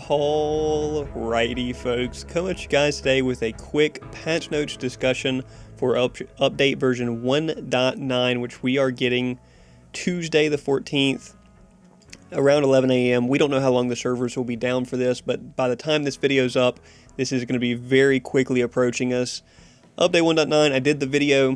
Alrighty folks, coming at you guys today with a quick patch notes discussion for update version 1.9, which we are getting Tuesday the 14th around 11 a.m. We don't know how long the servers will be down for this, but by the time this video's up, this is going to be very quickly approaching us. Update 1.9, I did the video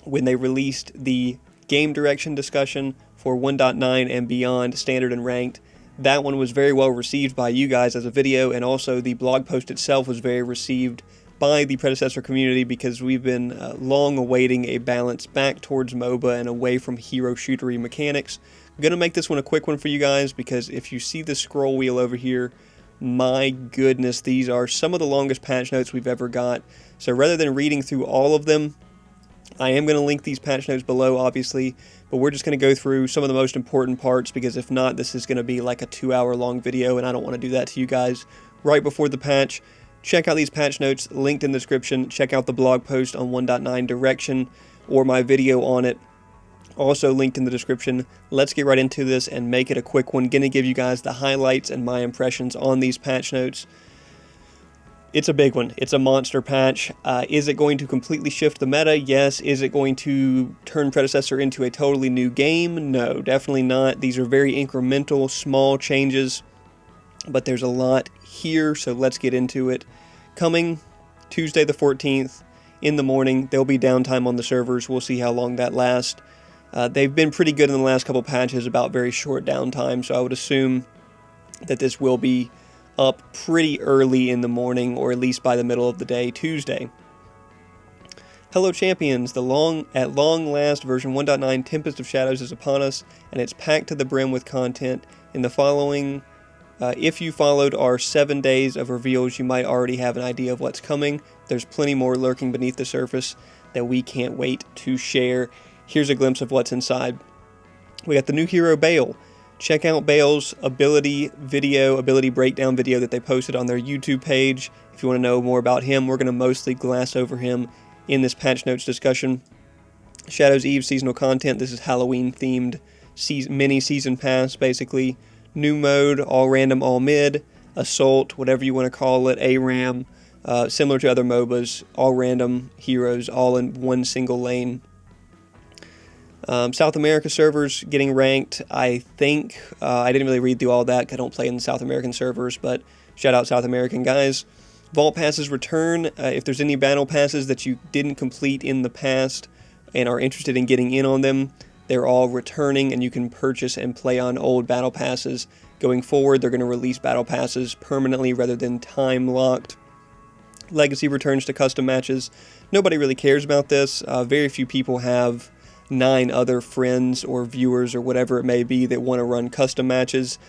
when they released the game direction discussion for 1.9 and beyond, standard and ranked. That one was very well received by you guys as a video, and also the blog post itself was very received by the predecessor community because we've been long awaiting a balance back towards MOBA and away from hero shootery mechanics. I'm going to make this one a quick one for you guys because if you see the scroll wheel over here, my goodness, these are some of the longest patch notes we've ever got. So rather than reading through all of them, I am going to link these patch notes below, obviously, but we're just going to go through some of the most important parts because if not, this is going to be like a 2-hour long video, and I don't want to do that to you guys right before the patch. Check out these patch notes linked in the description. Check out the blog post on 1.9 direction or my video on it, also linked in the description. Let's get right into this and make it a quick one. Going to give you guys the highlights and my impressions on these patch notes. It's a big one. It's a monster patch. Is it going to completely shift the meta? Yes. Is it going to turn Predecessor into a totally new game? No, definitely not. These are very incremental, small changes, but there's a lot here, so let's get into it. Coming Tuesday the 14th in the morning, there'll be downtime on the servers. We'll see how long that lasts. They've been pretty good in the last couple patches about very short downtime, so I would assume that this will be up pretty early in the morning, or at least by the middle of the day, Tuesday. Hello champions, at long last version 1.9 Tempest of Shadows is upon us, and it's packed to the brim with content. In the following, if you followed our 7 days of reveals, you might already have an idea of what's coming. There's plenty more lurking beneath the surface that we can't wait to share. Here's a glimpse of what's inside. We got the new Hero Bayle. Check out Bayle's ability breakdown video that they posted on their YouTube page. If you want to know more about him, we're going to mostly glass over him in this patch notes discussion. Shadows Eve seasonal content. This is Halloween themed mini season pass, basically. New mode, all random, all mid. Assault, whatever you want to call it. ARAM, similar to other MOBAs. All random heroes, all in one single lane. South America servers getting ranked, I think. I didn't really read through all that because I don't play in the South American servers, but shout out South American guys. Vault passes return. If there's any battle passes that you didn't complete in the past and are interested in getting in on them, they're all returning and you can purchase and play on old battle passes. Going forward, they're going to release battle passes permanently rather than time-locked. Legacy returns to custom matches. Nobody really cares about this. Very few people have 9 other friends or viewers or whatever it may be that want to run custom matches.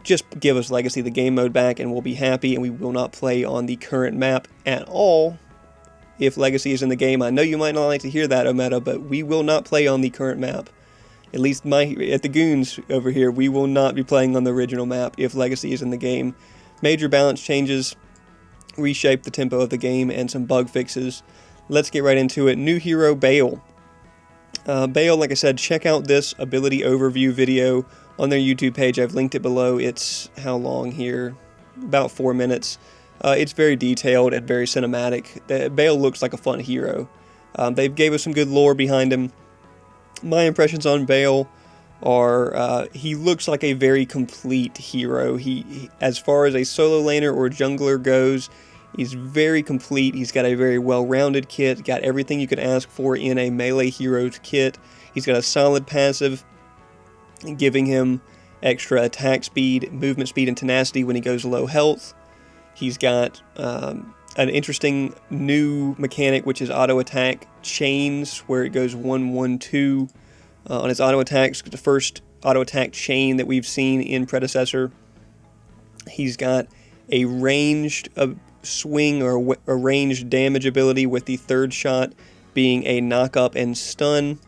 Just give us Legacy the game mode back and we'll be happy, and we will not play on the current map at all if Legacy is in the game. I know you might not like to hear that, Ometa, but we will not play on the current map. At least at the Goons over here, we will not be playing on the original map if Legacy is in the game. Major balance changes reshape the tempo of the game and some bug fixes. Let's get right into it. New Hero Bayle. Bayle, like I said, check out this ability overview video on their YouTube page. I've linked it below. It's how long here? About 4 minutes. It's very detailed and very cinematic. Bayle looks like a fun hero. They gave us some good lore behind him. My impressions on Bayle are he looks like a very complete hero. He as far as a solo laner or jungler goes, he's very complete. He's got a very well-rounded kit, got everything you could ask for in a melee hero's kit. He's got a solid passive, giving him extra attack speed, movement speed, and tenacity when he goes low health. He's got an interesting new mechanic, which is auto attack chains, where it goes 1-1-2 on his auto attacks. The first auto attack chain that we've seen in Predecessor. He's got a ranged swing or a ranged damage ability, with the third shot being a knock up and stun.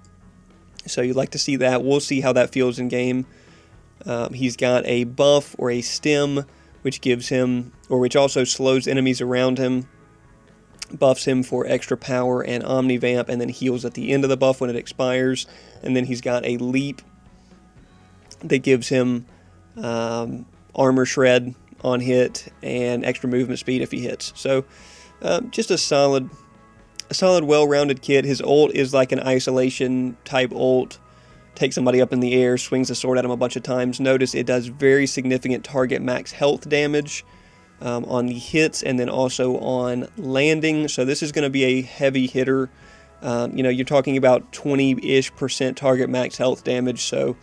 So you'd like to see that. We'll see how that feels in game. He's got a buff or a stem, which gives him, or which also slows enemies around him, buffs him for extra power and omnivamp, and then heals at the end of the buff when it expires. And then he's got a leap that gives him armor shred on hit and extra movement speed if he hits. So just a solid, well-rounded kit. His ult is like an isolation type ult. Takes somebody up in the air, swings the sword at him a bunch of times. Notice it does very significant target max health damage on the hits and then also on landing. So this is going to be a heavy hitter. You know, you're talking about 20-ish% target max health damage. So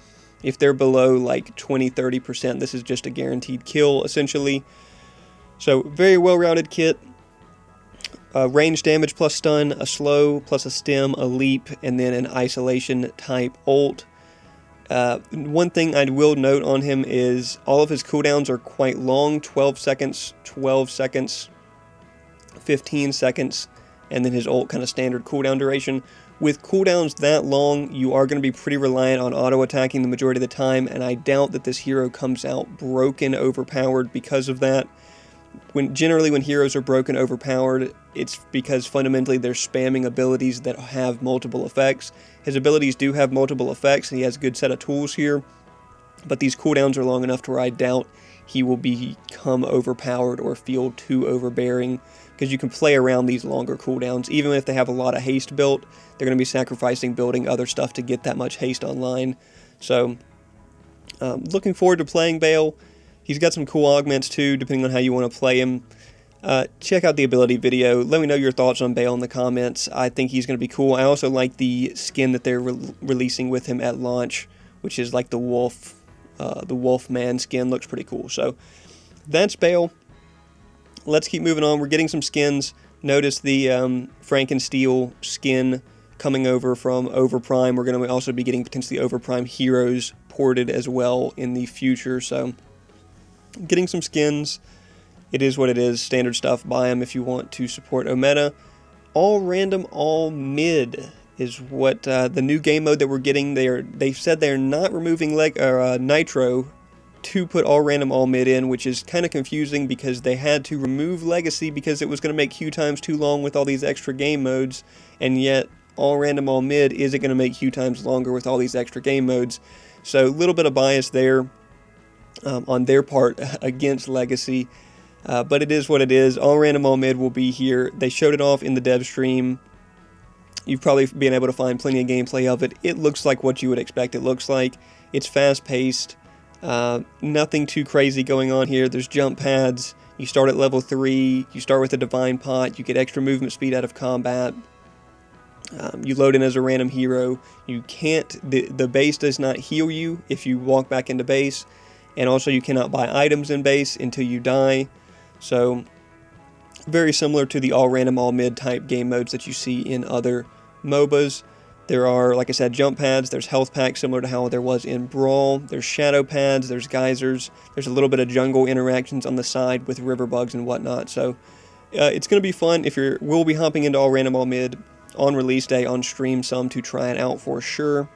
if they're below like 20-30%, this is just a guaranteed kill essentially. So very well-rounded kit. Range damage plus stun, a slow plus a stem, a leap, and then an isolation type ult. One thing I will note on him is all of his cooldowns are quite long, 12 seconds, 12 seconds, 15 seconds, and then his ult kind of standard cooldown duration. With cooldowns that long, you are going to be pretty reliant on auto-attacking the majority of the time, and I doubt that this hero comes out broken, overpowered because of that. Generally when heroes are broken, overpowered, it's because fundamentally they're spamming abilities that have multiple effects. His abilities do have multiple effects, and he has a good set of tools here, but these cooldowns are long enough to where I doubt he will become overpowered or feel too overbearing, because you can play around these longer cooldowns. Even if they have a lot of haste built, they're going to be sacrificing building other stuff to get that much haste online. So, looking forward to playing Bayle. He's got some cool augments too, depending on how you want to play him. Check out the ability video. Let me know your thoughts on Bayle in the comments. I think he's going to be cool. I also like the skin that they're releasing with him at launch, which is like the Wolfman skin. Looks pretty cool. So that's Bayle. Let's keep moving on. We're getting some skins. Notice the Frankensteel skin coming over from Overprime. We're going to also be getting potentially Overprime heroes ported as well in the future. So getting some skins. It is what it is. Standard stuff. Buy them if you want to support Ometa. All random, all mid is what the new game mode that we're getting. They've said they're not removing Nitro to put all random, all mid in, which is kind of confusing because they had to remove Legacy because it was going to make queue times too long with all these extra game modes, and yet all random, all mid isn't going to make queue times longer with all these extra game modes. So a little bit of bias there on their part against Legacy. But it is what it is. All random, all mid will be here. They showed it off in the dev stream. You've probably been able to find plenty of gameplay of it. It looks like what you would expect it looks like. It's fast-paced. Nothing too crazy going on here. There's jump pads. You start at level 3. You start with a Divine Pot. You get extra movement speed out of combat. You load in as a random hero. You can't... The base does not heal you if you walk back into base. And also you cannot buy items in base until you die. So, very similar to the all random, all mid type game modes that you see in other MOBAs. There are, like I said, jump pads. There's health packs similar to how there was in Brawl. There's shadow pads. There's geysers. There's a little bit of jungle interactions on the side with river bugs and whatnot. So, it's going to be fun. We'll be hopping into all random, all mid on release day on stream some to try it out for sure.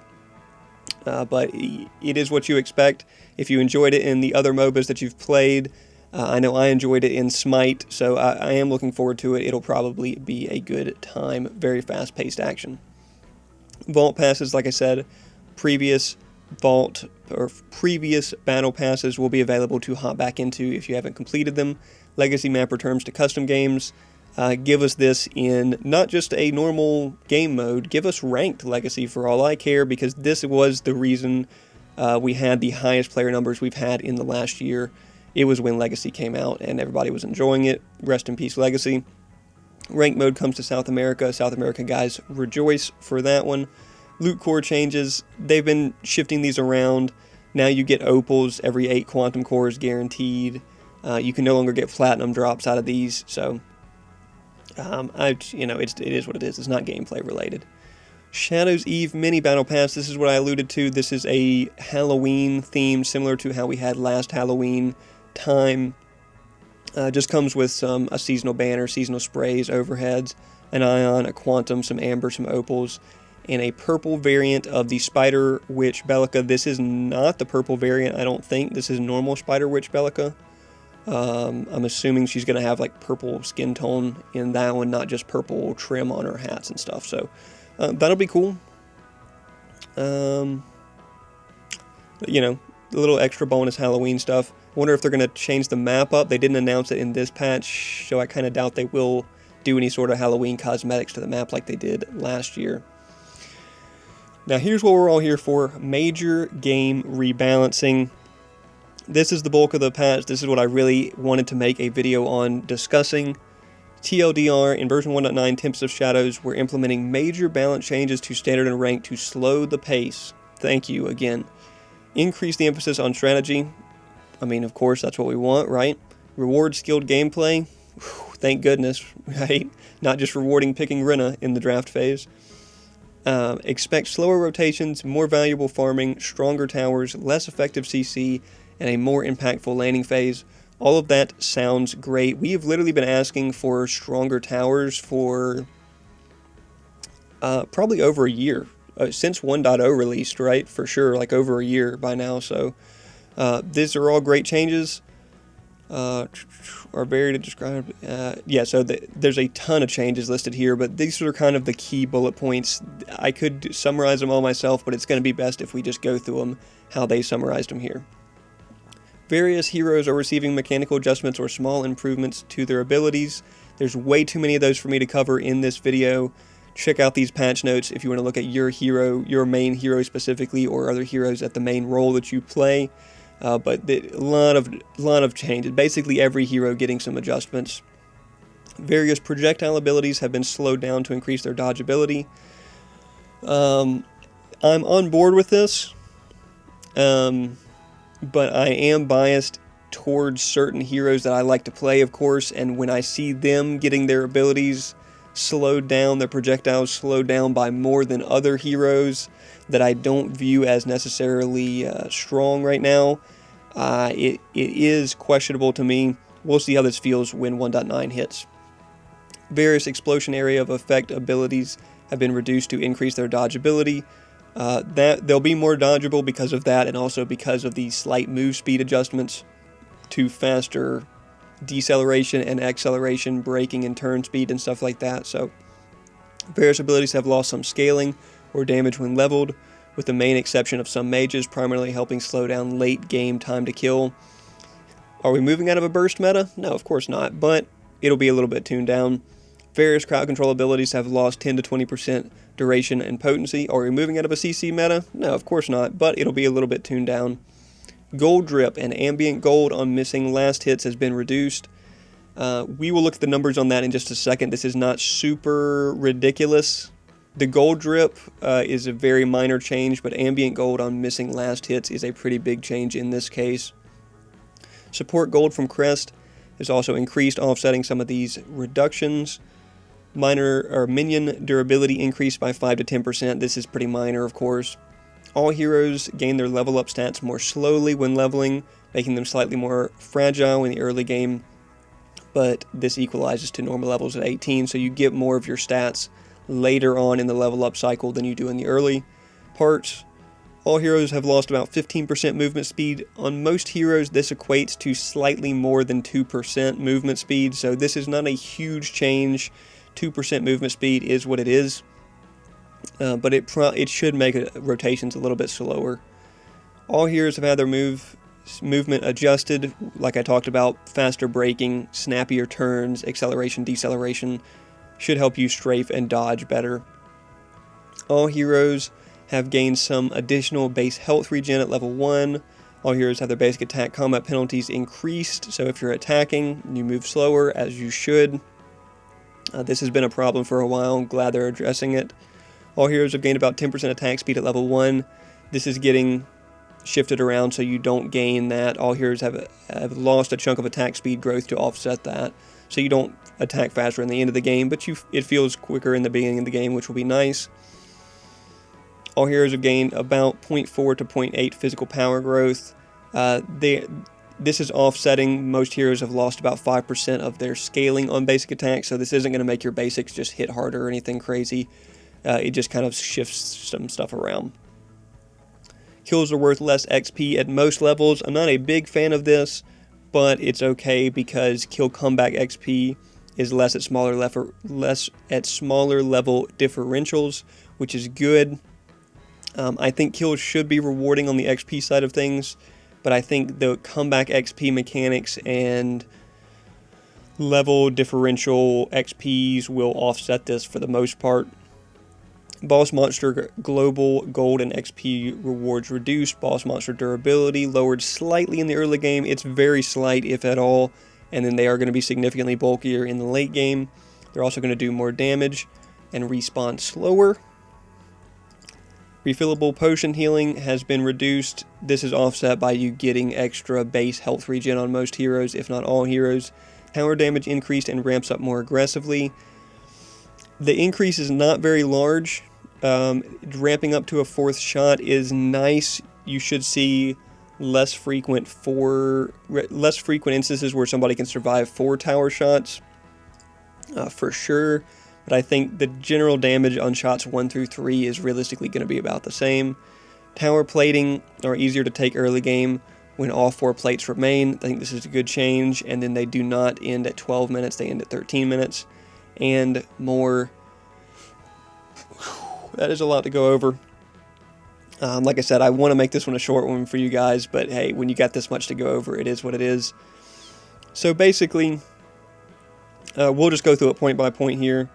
But it is what you expect. If you enjoyed it in the other MOBAs that you've played, I know I enjoyed it in Smite, so I am looking forward to it. It'll probably be a good time. Very fast-paced action. Vault passes, like I said, previous battle passes will be available to hop back into if you haven't completed them. Legacy map returns to custom games. Give us this in not just a normal game mode, give us ranked Legacy for all I care, because this was the reason we had the highest player numbers we've had in the last year. It was when Legacy came out and everybody was enjoying it. Rest in peace, Legacy. Ranked mode comes to South America. South America guys rejoice for that one. Loot core changes. They've been shifting these around. Now you get opals. Every 8 quantum cores guaranteed. You can no longer get platinum drops out of these. So, it is what it is. It's not gameplay related. Shadow's Eve mini battle pass. This is what I alluded to. This is a Halloween theme, similar to how we had last Halloween time. Just comes with a seasonal banner, seasonal sprays, overheads, an ion, a quantum, some amber, some opals, and a purple variant of the Spider Witch Bellica. This is not the purple variant, I don't think. This is normal Spider Witch Bellica. I'm assuming she's going to have like purple skin tone in that one, not just purple trim on her hats and stuff. So that'll be cool. A little extra bonus Halloween stuff. wonder if they're going to change the map up. They didn't announce it in this patch, so I kind of doubt they will do any sort of Halloween cosmetics to the map like they did last year. Now here's what we're all here for, major game rebalancing. This is the bulk of the patch. This is what I really wanted to make a video on discussing. TLDR, in version 1.9 Tempest of Shadows, we're implementing major balance changes to standard and rank to slow the pace. Thank you again. Increase the emphasis on strategy. I mean, of course, that's what we want, right? Reward skilled gameplay. Whew, thank goodness, right? Not just rewarding picking Rena in the draft phase. Expect slower rotations, more valuable farming, stronger towers, less effective CC, and a more impactful laning phase. All of that sounds great. We have literally been asking for stronger towers for probably over a year. Since 1.0 released, right? For sure, like over a year by now. So these are all great changes. Are very to describe. Yeah, so there's a ton of changes listed here, but these are kind of the key bullet points. I could summarize them all myself, but it's going to be best if we just go through them how they summarized them here. Various heroes are receiving mechanical adjustments or small improvements to their abilities. There's way too many of those for me to cover in this video. Check out these patch notes if you want to look at your hero, your main hero specifically, or other heroes at the main role that you play. But a lot of changes. Basically every hero getting some adjustments. Various projectile abilities have been slowed down to increase their dodge ability. I'm on board with this. But I am biased towards certain heroes that I like to play, of course, and when I see them getting their abilities slowed down, their projectiles slowed down by more than other heroes that I don't view as necessarily strong right now, it is questionable to me. We'll see how this feels when 1.9 hits. Various explosion area of effect abilities have been reduced to increase their dodge ability. That they'll be more dodgeable because of that, and also because of the slight move speed adjustments to faster deceleration and acceleration, braking and turn speed and stuff like that. So various abilities have lost some scaling or damage when leveled, with the main exception of some mages, primarily helping slow down late game time to kill. Are we moving out of a burst meta? No, of course not, but it'll be a little bit tuned down. Various crowd control abilities have lost 10 to 20% duration and potency. Are we moving out of a CC meta? No, of course not, but it'll be a little bit tuned down. Gold drip and ambient gold on missing last hits has been reduced. We will look at the numbers on that in just a second. This is not super ridiculous. The gold drip is a very minor change, but ambient gold on missing last hits is a pretty big change in this case. Support gold from Crest is also increased, offsetting some of these reductions. Minor or minion durability increased by 5 to 10%. This is pretty minor, of course. All heroes gain their level up stats more slowly when leveling, making them slightly more fragile in the early game, but this equalizes to normal levels at 18, so you get more of your stats later on in the level up cycle than you do in the early parts. All heroes have lost about 15% movement speed. On most heroes, this equates to slightly more than 2% movement speed, so this is not a huge change. 2% movement speed is what it is, but it should make rotations a little bit slower. All heroes have had their movement adjusted, like I talked about. Faster braking, snappier turns, acceleration, deceleration should help you strafe and dodge better. All heroes have gained some additional base health regen at level 1. All heroes have their basic attack combat penalties increased, so if you're attacking, you move slower, as you should. This has been a problem for a while. I'm glad they're addressing it. All heroes have gained about 10% attack speed at level 1. This is getting shifted around so you don't gain that. All heroes have lost a chunk of attack speed growth to offset that. So you don't attack faster in the end of the game, but it feels quicker in the beginning of the game, which will be nice. All heroes have gained about 0.4 to 0.8 physical power growth. This is offsetting. Most heroes have lost about 5% of their scaling on basic attacks, so this isn't going to make your basics just hit harder or anything crazy. It just kind of shifts some stuff around. Kills are worth less XP at most levels. I'm not a big fan of this, but it's okay because kill comeback XP is less at smaller level differentials, which is good. I think kills should be rewarding on the XP side of things, but I think the comeback XP mechanics and level differential XPs will offset this for the most part. Boss monster global gold and XP rewards reduced. Boss monster durability lowered slightly in the early game. It's very slight, if at all, and then they are going to be significantly bulkier in the late game. They're also going to do more damage and respawn slower. Refillable potion healing has been reduced. This is offset by you getting extra base health regen on most heroes, if not all heroes. Tower damage increased and ramps up more aggressively. The increase is not very large. Ramping up to a 4th shot is nice. You should see less frequent instances where somebody can survive 4 tower shots, for sure. But I think the general damage on shots 1 through 3 is realistically going to be about the same. Tower plating are easier to take early game when all 4 plates remain. I think this is a good change, and then they do not end at 12 minutes, they end at 13 minutes, and more. That is a lot to go over. Like I said, I want to make this one a short one for you guys, but hey, when you got this much to go over, it is what it is. So basically, we'll just go through it point by point here.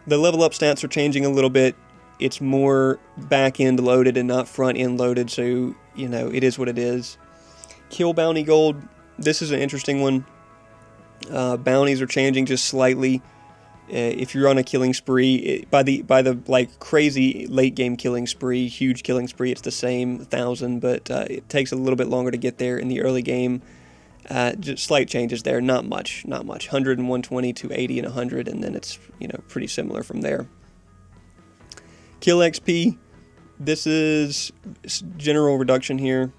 The level up stats are changing a little bit. It's more back end loaded and not front end loaded, so you know, it is what it is. Kill bounty gold, this is an interesting one. Bounties are changing just slightly. If you're on a killing spree, by the like crazy late game killing spree, huge killing spree, it's the same 1,000, but it takes a little bit longer to get there in the early game. Just slight changes there, not much. 100 and 120 to 80 and 100, and then it's, you know, pretty similar from there. Kill XP, this is general reduction here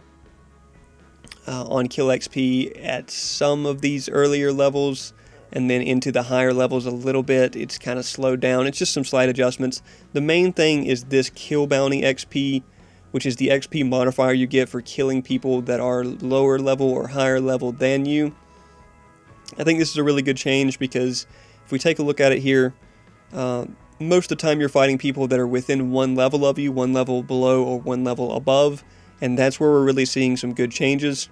on kill XP at some of these earlier levels, and then into the higher levels a little bit. It's kind of slowed down. It's just some slight adjustments. The main thing is this kill bounty XP, which is the XP modifier you get for killing people that are lower level or higher level than you. I think this is a really good change because if we take a look at it here, most of the time you're fighting people that are within 1 level of you, 1 level below or 1 level above, and that's where we're really seeing some good changes.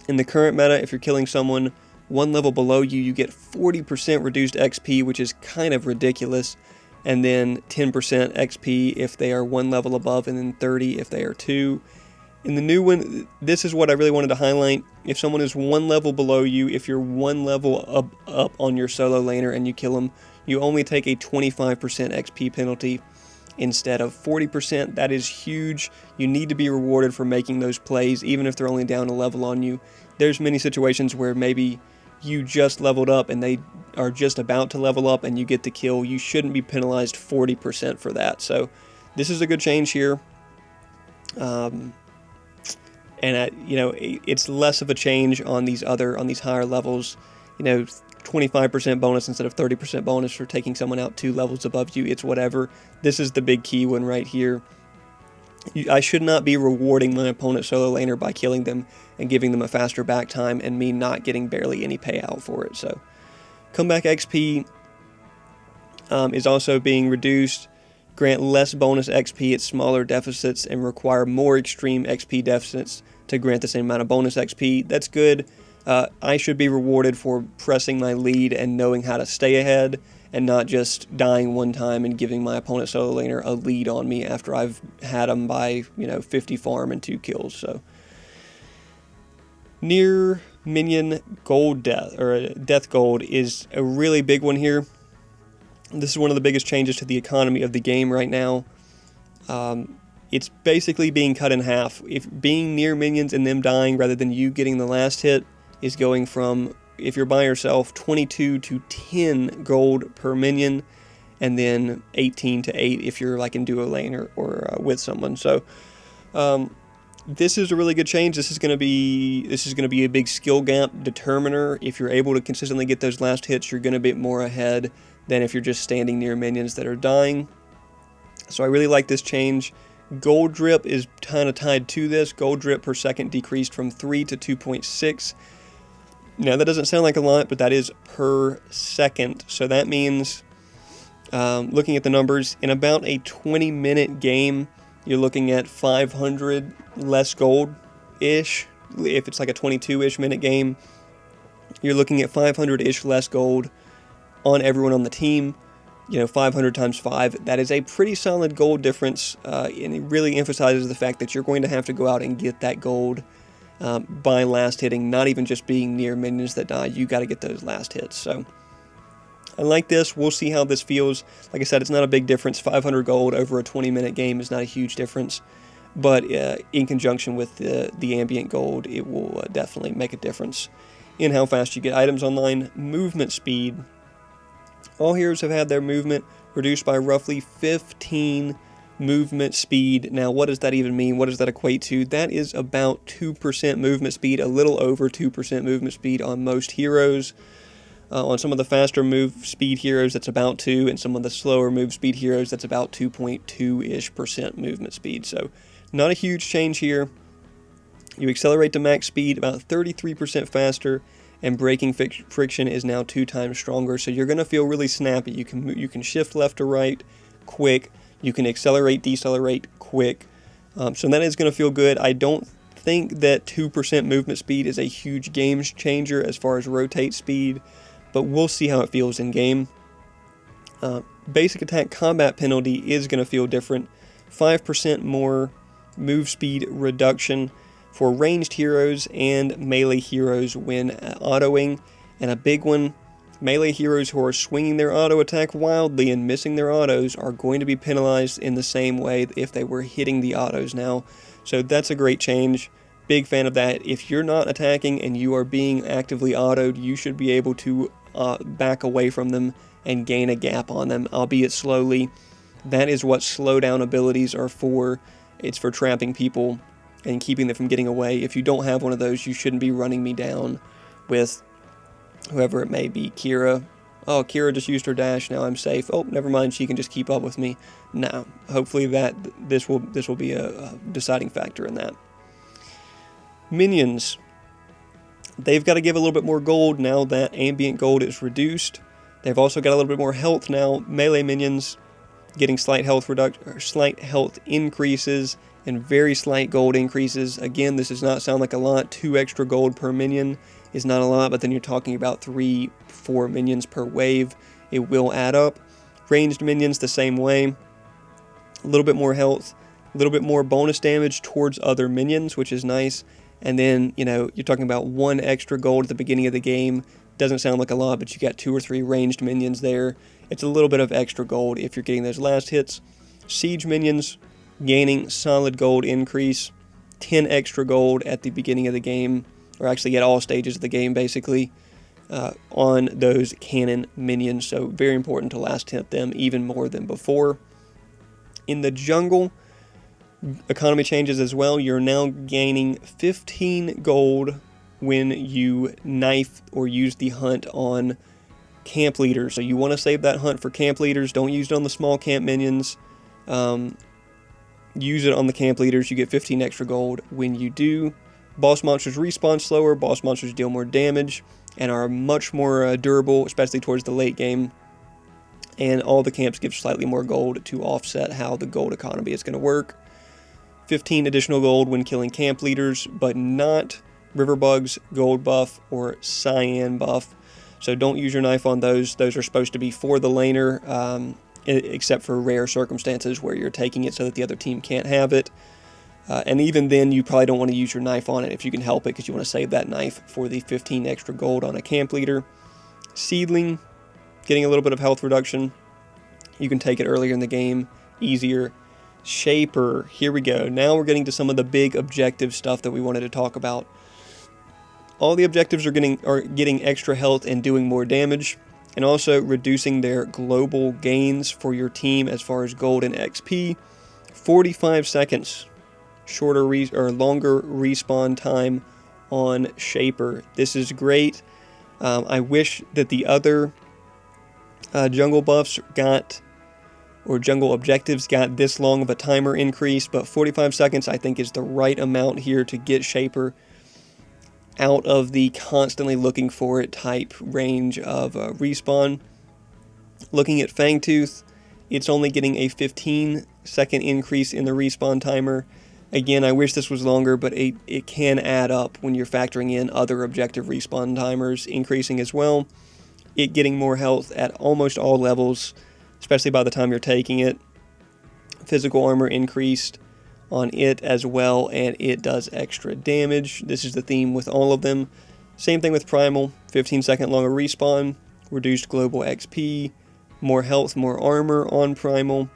In the current meta, if you're killing someone 1 level below you, you get 40% reduced XP, which is kind of ridiculous, and then 10% XP if they are 1 level above, and then 30 if they are 2. In the new one, this is what I really wanted to highlight. If someone is 1 level below you, if you're 1 level up on your solo laner and you kill them, you only take a 25% XP penalty instead of 40%. That is huge. You need to be rewarded for making those plays, even if they're only down a level on you. There's many situations where maybe you just leveled up and they are just about to level up and you get the kill. You shouldn't be penalized 40% for that. So this is a good change here. You know, it's less of a change on these higher levels. You know, 25% bonus instead of 30% bonus for taking someone out 2 levels above you. It's whatever. This is the big key one right here. I should not be rewarding my opponent solo laner by killing them and giving them a faster back time and me not getting barely any payout for it. So comeback XP is also being reduced. Grant less bonus XP at smaller deficits and require more extreme XP deficits to grant the same amount of bonus XP. That's good. I should be rewarded for pressing my lead and knowing how to stay ahead and not just dying one time and giving my opponent solo laner a lead on me after I've had them by, you know, 50 farm and 2 kills. So near minion gold death, or death gold, is a really big one here. This is one of the biggest changes to the economy of the game right now. It's basically being cut in half. If being near minions and them dying rather than you getting the last hit is going from, if you're by yourself, 22 to 10 gold per minion, and then 18 to 8 if you're like in duo lane or with someone. So this is a really good change. This is going to be a big skill gap determiner. If you're able to consistently get those last hits, you're going to be more ahead than if you're just standing near minions that are dying. So I really like this change. Gold drip is kind of tied to this. Gold drip per second decreased from 3 to 2.6. Now that doesn't sound like a lot, but that is per second. So that means, looking at the numbers, in about a 20-minute game, you're looking at 500 less gold-ish if it's like a 22-ish minute game, you're looking at 500-ish less gold on everyone on the team. 500 times 5, that is a pretty solid gold difference, and it really emphasizes the fact that you're going to have to go out and get that gold by last hitting, not even just being near minions that die. You got to get those last hits. So I like this. We'll see how this feels. Like I said, it's not a big difference. 500 gold over a 20-minute game is not a huge difference, but in conjunction with the ambient gold, it will definitely make a difference in how fast you get items online. Movement speed. All heroes have had their movement reduced by roughly 15 movement speed. Now, what does that even mean? What does that equate to? That is about 2% movement speed, a little over 2% movement speed on most heroes. On some of the faster move speed heroes, that's about 2, and some of the slower move speed heroes, that's about 2.2-ish% movement speed. So, not a huge change here. You accelerate to max speed about 33% faster, and braking friction is now 2 times stronger, so you're going to feel really snappy. You can shift left to right quick. You can accelerate, decelerate quick. So that is going to feel good. I don't think that 2% movement speed is a huge game changer as far as rotate speed, but we'll see how it feels in game. Basic attack combat penalty is going to feel different. 5% more move speed reduction for ranged heroes and melee heroes when autoing. And a big one, melee heroes who are swinging their auto attack wildly and missing their autos are going to be penalized in the same way if they were hitting the autos now. So that's a great change. Big fan of that. If you're not attacking and you are being actively autoed, you should be able to back away from them and gain a gap on them, albeit slowly. That is what slowdown abilities are for. It's for trapping people and keeping them from getting away. If you don't have one of those, you shouldn't be running me down with whoever it may be. Kira. Oh, Kira just used her dash, now I'm safe. Oh, never mind, she can just keep up with me. No, hopefully this will be a deciding factor in that. Minions. They've got to give a little bit more gold now that ambient gold is reduced. They've also got a little bit more health now. Melee minions getting slight health increases and very slight gold increases. Again, this does not sound like a lot. 2 extra gold per minion is not a lot, but then you're talking about 3-4 minions per wave. It will add up. Ranged minions the same way. A little bit more health, a little bit more bonus damage towards other minions, which is nice. And then, you're talking about 1 extra gold at the beginning of the game. Doesn't sound like a lot, but you got 2 or 3 ranged minions there. It's a little bit of extra gold if you're getting those last hits. Siege minions gaining solid gold increase, 10 extra gold at the beginning of the game, or actually at all stages of the game basically, on those cannon minions. So very important to last hit them even more than before. In the jungle, economy changes as well. You're now gaining 15 gold when you knife or use the hunt on camp leaders. So you want to save that hunt for camp leaders. Don't use it on the small camp minions. Use it on the camp leaders. You get 15 extra gold when you do. Boss monsters respawn slower. Boss monsters deal more damage and are much more durable, especially towards the late game. And all the camps give slightly more gold to offset how the gold economy is going to work. 15 additional gold when killing camp leaders, but not river bugs, gold buff, or cyan buff. So don't use your knife on those. Those are supposed to be for the laner, except for rare circumstances where you're taking it so that the other team can't have it. And even then, you probably don't want to use your knife on it if you can help it, because you want to save that knife for the 15 extra gold on a camp leader. Seedling, getting a little bit of health reduction. You can take it earlier in the game, easier. Shaper, here we go. Now we're getting to some of the big objective stuff that we wanted to talk about. All the objectives are getting extra health and doing more damage, and also reducing their global gains for your team as far as gold and XP. 45 seconds shorter or longer respawn time on Shaper. This is great. I wish that the other jungle buffs or jungle objectives got this long of a timer increase, but 45 seconds I think is the right amount here to get Shaper out of the constantly looking for it type range of respawn. Looking at Fangtooth, it's only getting a 15-second increase in the respawn timer, Again, I wish this was longer, but it can add up when you're factoring in other objective respawn timers increasing as well. It getting more health at almost all levels, especially by the time you're taking it. Physical armor increased on it as well, and it does extra damage. This is the theme with all of them. Same thing with Primal, 15-second longer respawn, reduced global XP, more health, more armor on Primal,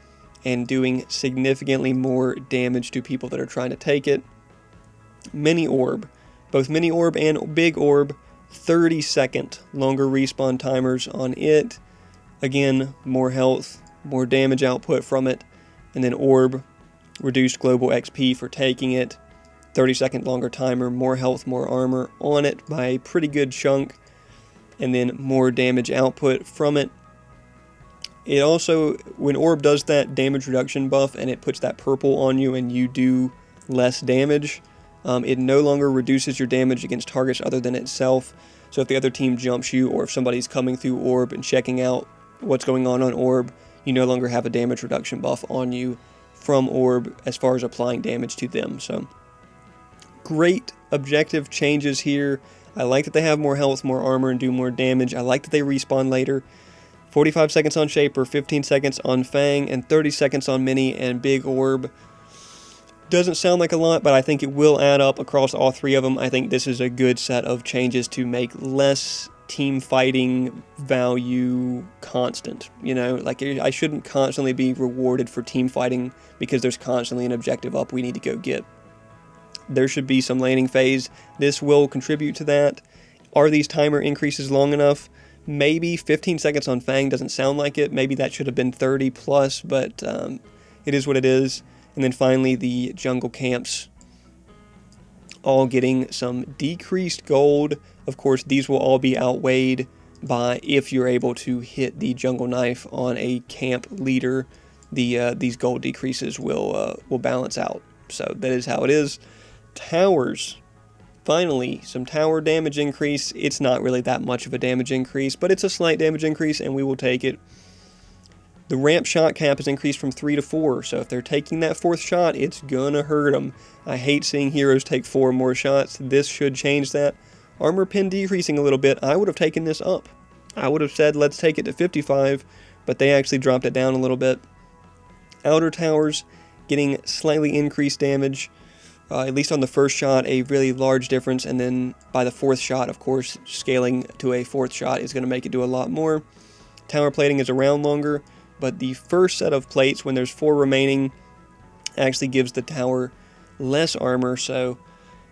and doing significantly more damage to people that are trying to take it. Mini Orb, both Mini Orb and Big Orb, 30-second longer respawn timers on it. Again, more health, more damage output from it. And then Orb, reduced global XP for taking it. 30-second longer timer, more health, more armor on it by a pretty good chunk. And then more damage output from it. It also, when Orb does that damage reduction buff and it puts that purple on you and you do less damage, it no longer reduces your damage against targets other than itself. So if the other team jumps you, or if somebody's coming through Orb and checking out what's going on Orb, you no longer have a damage reduction buff on you from Orb as far as applying damage to them. So great objective changes here. I like that they have more health, more armor, and do more damage. I like that they respawn later. 45 seconds on Shaper, 15 seconds on Fang, and 30 seconds on Mini and Big Orb. Doesn't sound like a lot, but I think it will add up across all three of them. I think this is a good set of changes to make less team fighting value constant. You know, like I shouldn't constantly be rewarded for team fighting because there's constantly an objective up we need to go get. There should be some laning phase. This will contribute to that. Are these timer increases long enough? Maybe 15 seconds on Fang doesn't sound like it. Maybe that should have been 30 plus, but it is what it is. And then finally, the jungle camps all getting some decreased gold. Of course, these will all be outweighed by if you're able to hit the jungle knife on a camp leader. These gold decreases will balance out. So that is how it is. Towers. Finally, some tower damage increase. It's not really that much of a damage increase, but it's a slight damage increase, and we will take it. The ramp shot cap is increased from 3 to 4, so if they're taking that 4th shot, it's gonna hurt them. I hate seeing heroes take 4 more shots. This should change that. Armor pin decreasing a little bit. I would have taken this up. I would have said let's take it to 55, but they actually dropped it down a little bit. Outer towers getting slightly increased damage. At least on the first shot, a really large difference, and then by the 4th shot, of course, scaling to a 4th shot is going to make it do a lot more. Tower plating is around longer, but the first set of plates, when there's 4 remaining, actually gives the tower less armor, so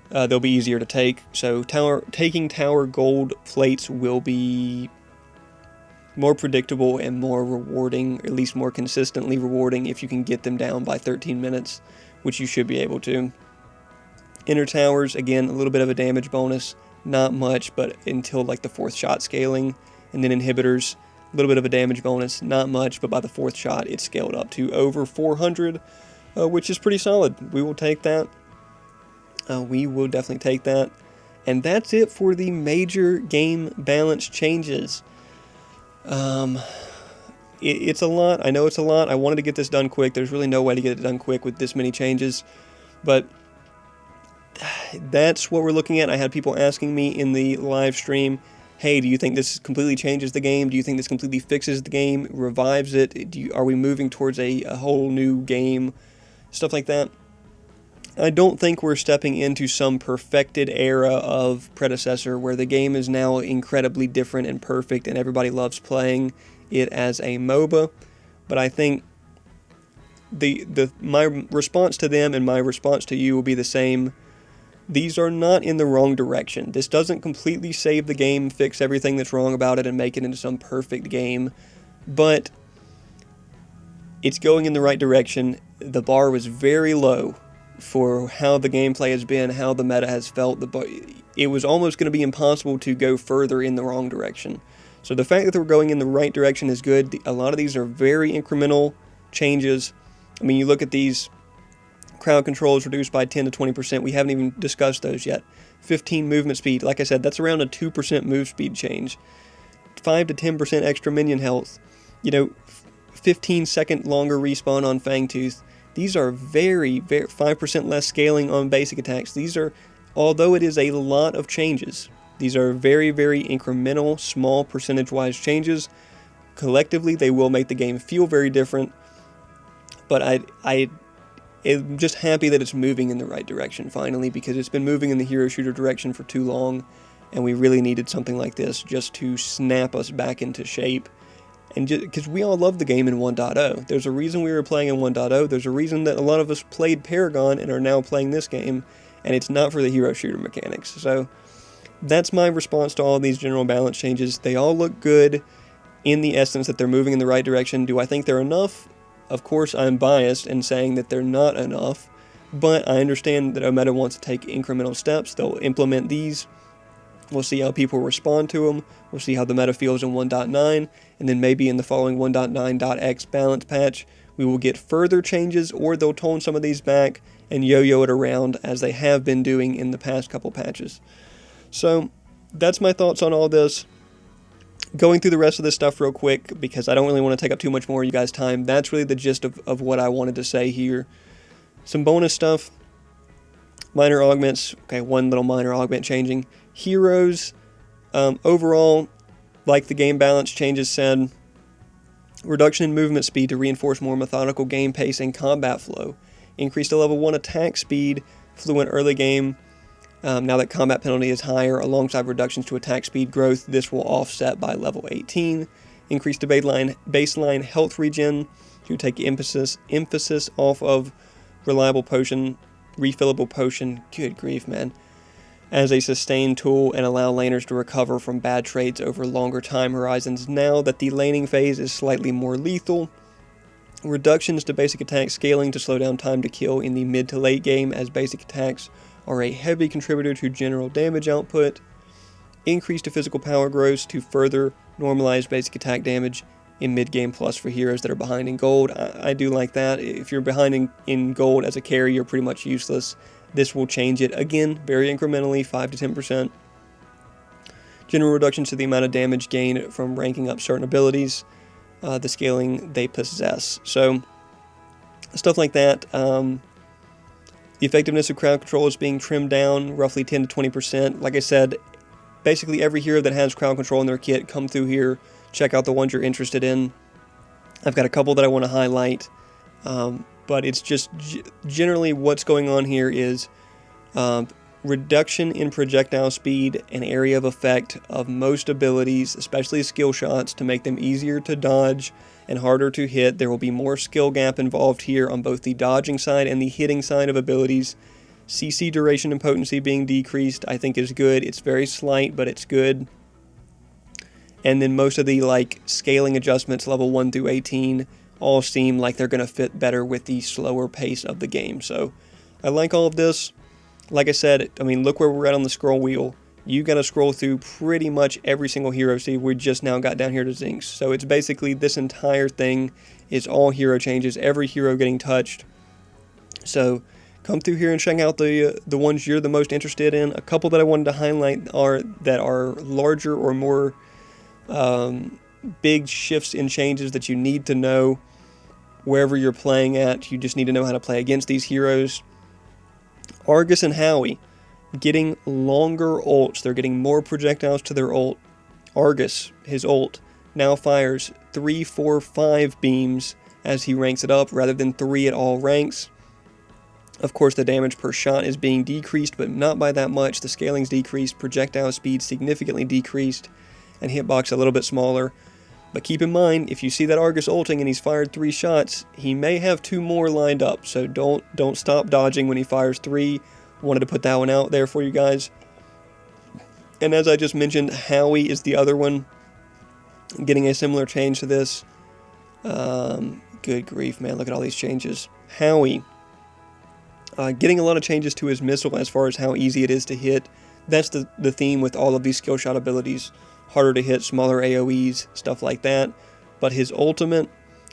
they'll be easier to take. So taking tower gold plates will be more predictable and more rewarding, or at least more consistently rewarding if you can get them down by 13 minutes, which you should be able to. Inner towers, again, a little bit of a damage bonus, not much, but until like the 4th shot scaling. And then inhibitors, a little bit of a damage bonus, not much, but by the 4th shot, it's scaled up to over 400, which is pretty solid. We will take that. We will definitely take that. And that's it for the major game balance changes. It's a lot. I know it's a lot. I wanted to get this done quick. There's really no way to get it done quick with this many changes, but that's what we're looking at. I had people asking me in the live stream, hey, do you think this completely changes the game? Do you think this completely fixes the game, revives it? Are we moving towards a whole new game? Stuff like that. I don't think we're stepping into some perfected era of predecessor where the game is now incredibly different and perfect and everybody loves playing it as a MOBA. But I think my response to them and my response to you will be the same. These are not in the wrong direction. This doesn't completely save the game, fix everything that's wrong about it, and make it into some perfect game, but it's going in the right direction. The bar was very low for how the gameplay has been, how the meta has felt. It was almost going to be impossible to go further in the wrong direction. So the fact that we're going in the right direction is good. A lot of these are very incremental changes. I mean, you look at these. Crowd control is reduced by 10 to 20%. We haven't even discussed those yet. 15 movement speed. Like I said, that's around a 2% move speed change. 5 to 10% extra minion health. You know, 15-second longer respawn on Fangtooth. these are very 5% less scaling on basic attacks. These are, although it is a lot of changes, these are very incremental, small percentage-wise changes. Collectively, they will make the game feel very different, but I'm just happy that it's moving in the right direction finally, because it's been moving in the hero shooter direction for too long, and we really needed something like this just to snap us back into shape. And because we all love the game in 1.0. There's a reason we were playing in 1.0. There's a reason that a lot of us played Paragon and are now playing this game, and it's not for the hero shooter mechanics. So that's my response to all these general balance changes. They all look good in the essence that they're moving in the right direction. Do I think they're enough? Of course, I'm biased in saying that they're not enough, but I understand that Ometa wants to take incremental steps. They'll implement these. We'll see how people respond to them. We'll see how the meta feels in 1.9, and then maybe in the following 1.9.x balance patch, we will get further changes, or they'll tone some of these back and yo-yo it around as they have been doing in the past couple patches. So that's my thoughts on all this. Going through the rest of this stuff real quick, because I don't really want to take up too much more of you guys' time. That's really the gist of what I wanted to say here. Some bonus stuff. Minor augments. Okay, one little minor augment changing. Heroes. Overall, like the game balance changes said, reduction in movement speed to reinforce more methodical game pace and combat flow. Increase to level 1 attack speed, fluent early game. Now that combat penalty is higher, alongside reductions to attack speed growth, this will offset by level 18. Increase to baseline health regen to take emphasis off of reliable potion, refillable potion, good grief man, as a sustained tool, and allow laners to recover from bad trades over longer time horizons now that the laning phase is slightly more lethal. Reductions to basic attack scaling to slow down time to kill in the mid to late game, as basic attacks are a heavy contributor to general damage output. Increase to physical power growth to further normalize basic attack damage in mid-game plus for heroes that are behind in gold. I do like that. If you're behind in gold as a carry, you're pretty much useless. This will change it, again, very incrementally, 5 to 10%. General reductions to the amount of damage gained from ranking up certain abilities, the scaling they possess. So, stuff like that. The effectiveness of crowd control is being trimmed down roughly 10 to 20%. Like I said, basically every hero that has crowd control in their kit, come through here, check out the ones you're interested in. I've got a couple that I want to highlight, but it's just generally what's going on here is reduction in projectile speed and area of effect of most abilities, especially skill shots, to make them easier to dodge and harder to hit. There will be more skill gap involved here on both the dodging side and the hitting side of abilities. CC duration and potency being decreased, I think, is good. It's very slight, but it's good. And then most of the scaling adjustments, level 1 through 18, all seem like they're going to fit better with the slower pace of the game. So I like all of this. Like I said, I mean, look where we're at on the scroll wheel. You got to scroll through pretty much every single hero. See, we just now got down here to Zinx. So it's basically this entire thing is all hero changes, every hero getting touched. So come through here and check out the ones you're the most interested in. A couple that I wanted to highlight are larger or more big shifts in changes that you need to know wherever you're playing at. You just need to know how to play against these heroes. Argus and Howie getting longer ults. They're getting more projectiles to their ult. Argus, his ult, now fires 3, 4, 5 beams as he ranks it up rather than 3 at all ranks. Of course, the damage per shot is being decreased, but not by that much. The scaling's decreased, projectile speed significantly decreased, and hitbox a little bit smaller. But keep in mind, if you see that Argus ulting and he's fired 3 shots, he may have 2 more lined up. So don't stop dodging when he fires 3. Wanted to put that one out there for you guys. And as I just mentioned, Howie is the other one getting a similar change to this. Good grief, man, look at all these changes. Howie getting a lot of changes to his missile as far as how easy it is to hit. That's the theme with all of these skill shot abilities. Harder to hit, smaller AoEs, stuff like that. But his ultimate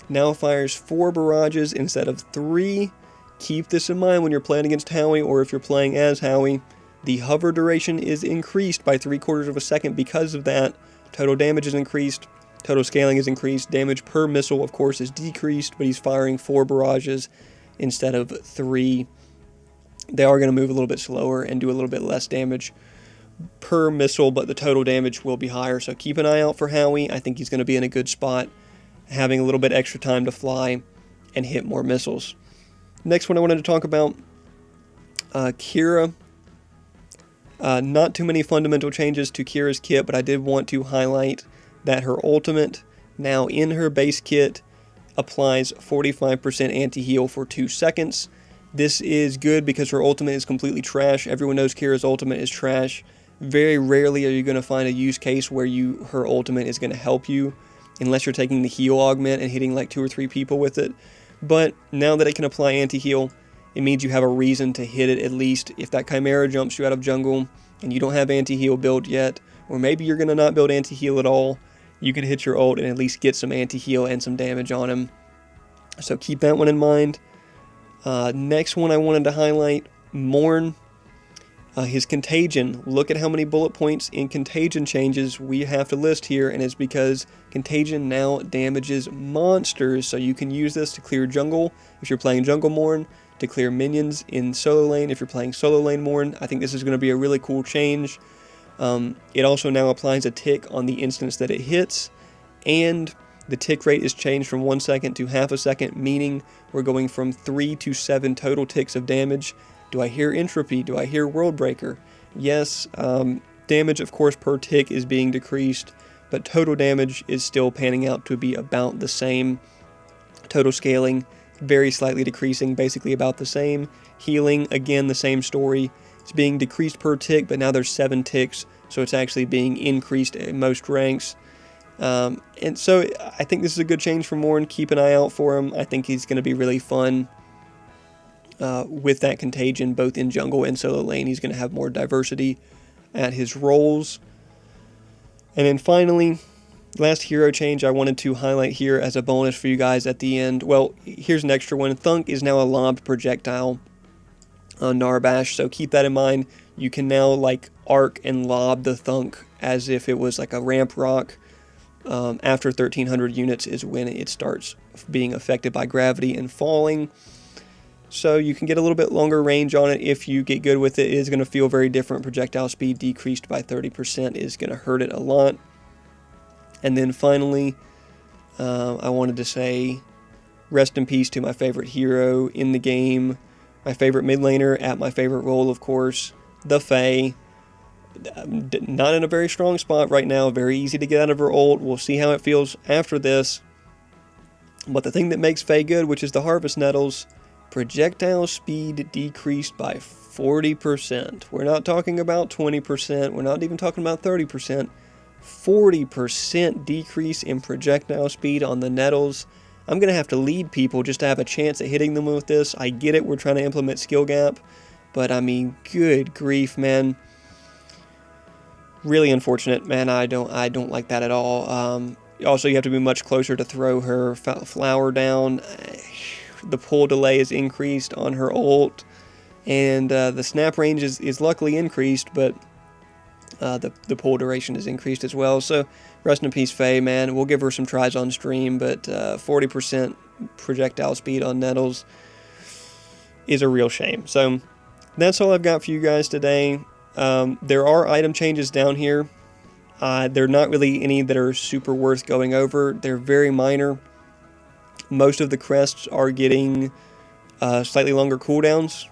now fires 4 barrages instead of 3. Keep this in mind when you're playing against Howie, or if you're playing as Howie. The hover duration is increased by 3/4 of a second because of that. Total damage is increased. Total scaling is increased. Damage per missile, of course, is decreased, but he's firing 4 barrages instead of 3. They are going to move a little bit slower and do a little bit less damage per missile, but the total damage will be higher. So keep an eye out for Howie. I think he's going to be in a good spot, having a little bit extra time to fly and hit more missiles. Next one I wanted to talk about, Kira. Not too many fundamental changes to Kira's kit, but I did want to highlight that her ultimate, now in her base kit, applies 45% anti-heal for 2 seconds. This is good because her ultimate is completely trash. Everyone knows Kira's ultimate is trash. Very rarely are you going to find a use case where her ultimate is going to help you, unless you're taking the heal augment and hitting like 2 or 3 people with it. But now that it can apply anti-heal, it means you have a reason to hit it, at least if that Chimera jumps you out of jungle and you don't have anti-heal built yet, or maybe you're going to not build anti-heal at all, you can hit your ult and at least get some anti-heal and some damage on him. So keep that one in mind. Next one I wanted to highlight, Morn. His Contagion. Look at how many bullet points in Contagion changes we have to list here, and it's because Contagion now damages monsters, so you can use this to clear jungle if you're playing jungle Morn, to clear minions in solo lane if you're playing solo lane Morn. I think this is going to be a really cool change. It also now applies a tick on the instance that it hits, and the tick rate is changed from 1 second to half a second, meaning we're going from 3 to 7 total ticks of damage. Do I hear Entropy? Do I hear World Breaker? Yes, damage of course per tick is being decreased, but total damage is still panning out to be about the same. Total scaling very slightly decreasing, basically about the same. Healing, again the same story. It's being decreased per tick, but now there's 7 ticks, so it's actually being increased in most ranks. And so I think this is a good change for Morn. Keep an eye out for him. I think he's going to be really fun with that Contagion, both in jungle and solo lane. He's going to have more diversity at his roles. And then finally, last hero change I wanted to highlight here as a bonus for you guys at the end. Well, here's an extra one. Thunk is now a lobbed projectile on Narbash, so keep that in mind. You can now like arc and lob the Thunk as if it was like a ramp rock. After 1300 units is when it starts being affected by gravity and falling. So you can get a little bit longer range on it if you get good with it. It is going to feel very different. Projectile speed decreased by 30% is going to hurt it a lot. And then finally, I wanted to say rest in peace to my favorite hero in the game, my favorite mid laner at my favorite role, of course, the Faye. Not in a very strong spot right now, very easy to get out of her ult. We'll see how it feels after this. But the thing that makes Faye good, which is the Harvest Nettles, projectile speed decreased by 40%. We're not talking about 20%, we're not even talking about 30%. 40% decrease in projectile speed on the Nettles. I'm going to have to lead people just to have a chance at hitting them with this. I get it, we're trying to implement skill gap, but I mean, good grief, man. Really unfortunate, man. I don't like that at all. Also, you have to be much closer to throw her flower down. The pull delay is increased on her ult, and the snap range is luckily increased, but the pull duration is increased as well. So rest in peace, Faye, man. We'll give her some tries on stream, but 40% projectile speed on Nettles is a real shame. So that's all I've got for you guys today. There are item changes down here. There are not really any that are super worth going over. They're very minor. Most of the crests are getting slightly longer cooldowns.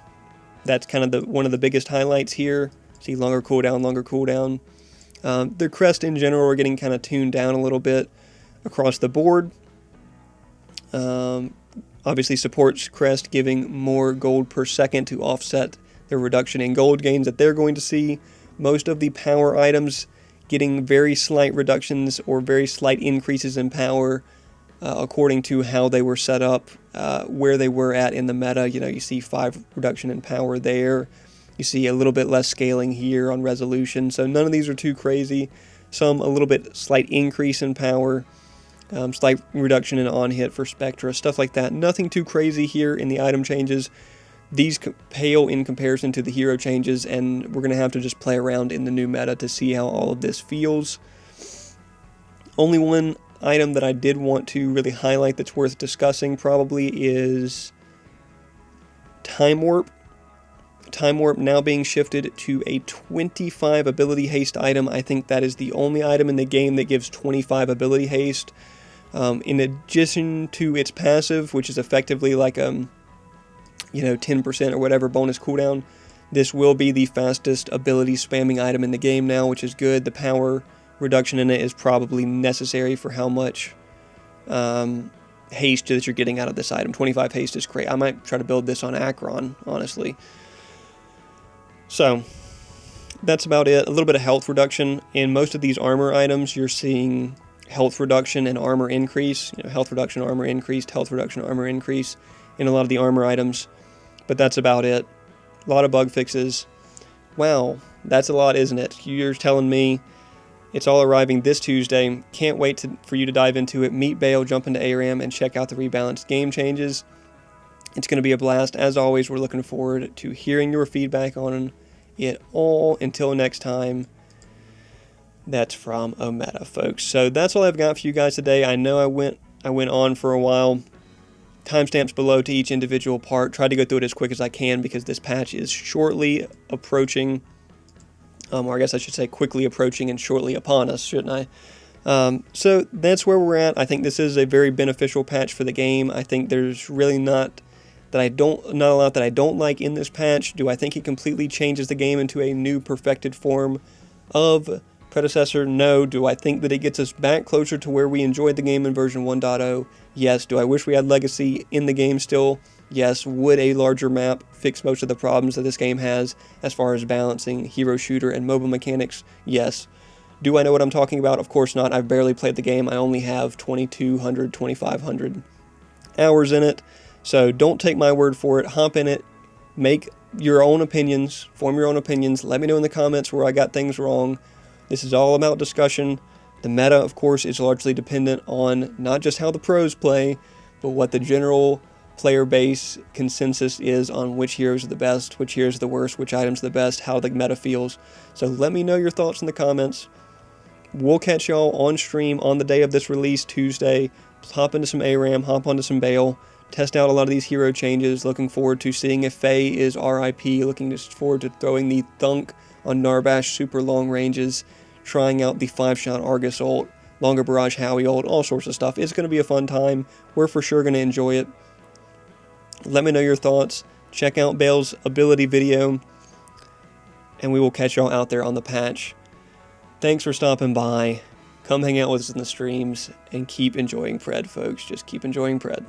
That's kind of one of the biggest highlights here. See, longer cooldown, longer cooldown. The crest in general are getting kind of tuned down a little bit across the board. Obviously supports crest giving more gold per second to offset the reduction in gold gains that they're going to see. Most of the power items getting very slight reductions or very slight increases in power according to how they were set up, where they were at in the meta. You know, you see 5 reduction in power there. You see a little bit less scaling here on resolution. So none of these are too crazy. Some a little bit slight increase in power, slight reduction in on hit for Spectra, stuff like that. Nothing too crazy here in the item changes. These pale in comparison to the hero changes, and we're going to have to just play around in the new meta to see how all of this feels. Only one item that I did want to really highlight that's worth discussing probably is Time Warp. Time Warp now being shifted to a 25 ability haste item. I think that is the only item in the game that gives 25 ability haste. In addition to its passive, which is effectively like 10% or whatever bonus cooldown, this will be the fastest ability spamming item in the game now, which is good. The power reduction in it is probably necessary for how much haste that you're getting out of this item. 25 haste is great. I might try to build this on Akron, honestly. So that's about it. A little bit of health reduction. In most of these armor items, you're seeing health reduction and armor increase. Health reduction, armor increase, health reduction, armor increase in a lot of the armor items. But that's about it. A lot of bug fixes. Wow, that's a lot, isn't it? You're telling me it's all arriving this Tuesday. Can't wait for you to dive into it. Meet Bayle, jump into ARAM, and check out the rebalanced game changes. It's going to be a blast. As always, we're looking forward to hearing your feedback on it all. Until next time, that's from Ometa, folks. So that's all I've got for you guys today. I know I went on for a while. Timestamps below to each individual part. Tried to go through it as quick as I can because this patch is shortly approaching, or I guess I should say quickly approaching and shortly upon us, shouldn't I? So that's where we're at. I think this is a very beneficial patch for the game. I think there's really not a lot that I don't like in this patch. Do I think it completely changes the game into a new perfected form of predecessor? No. Do I think that it gets us back closer to where we enjoyed the game in version 1.0? Yes. Do I wish we had Legacy in the game still? Yes. Would a larger map fix most of the problems that this game has as far as balancing, hero shooter, and mobile mechanics? Yes. Do I know what I'm talking about? Of course not. I've barely played the game. I only have 2,200, 2,500 hours in it. So don't take my word for it. Hop in it. Make your own opinions. Form your own opinions. Let me know in the comments where I got things wrong. This is all about discussion. The meta, of course, is largely dependent on not just how the pros play, but what the general player base consensus is on which heroes are the best, which heroes are the worst, which items are the best, how the meta feels. So let me know your thoughts in the comments. We'll catch y'all on stream on the day of this release, Tuesday. Hop into some ARAM, hop onto some Bayle, test out a lot of these hero changes. Looking forward to seeing if Faye is RIP. Looking forward to throwing the Thunk on Narbash super long ranges. Trying out the 5-shot Argus ult, longer barrage Howie ult, all sorts of stuff. It's going to be a fun time. We're for sure going to enjoy it. Let me know your thoughts. Check out Bayle's ability video. And we will catch y'all out there on the patch. Thanks for stopping by. Come hang out with us in the streams. And keep enjoying Pred, folks. Just keep enjoying Pred.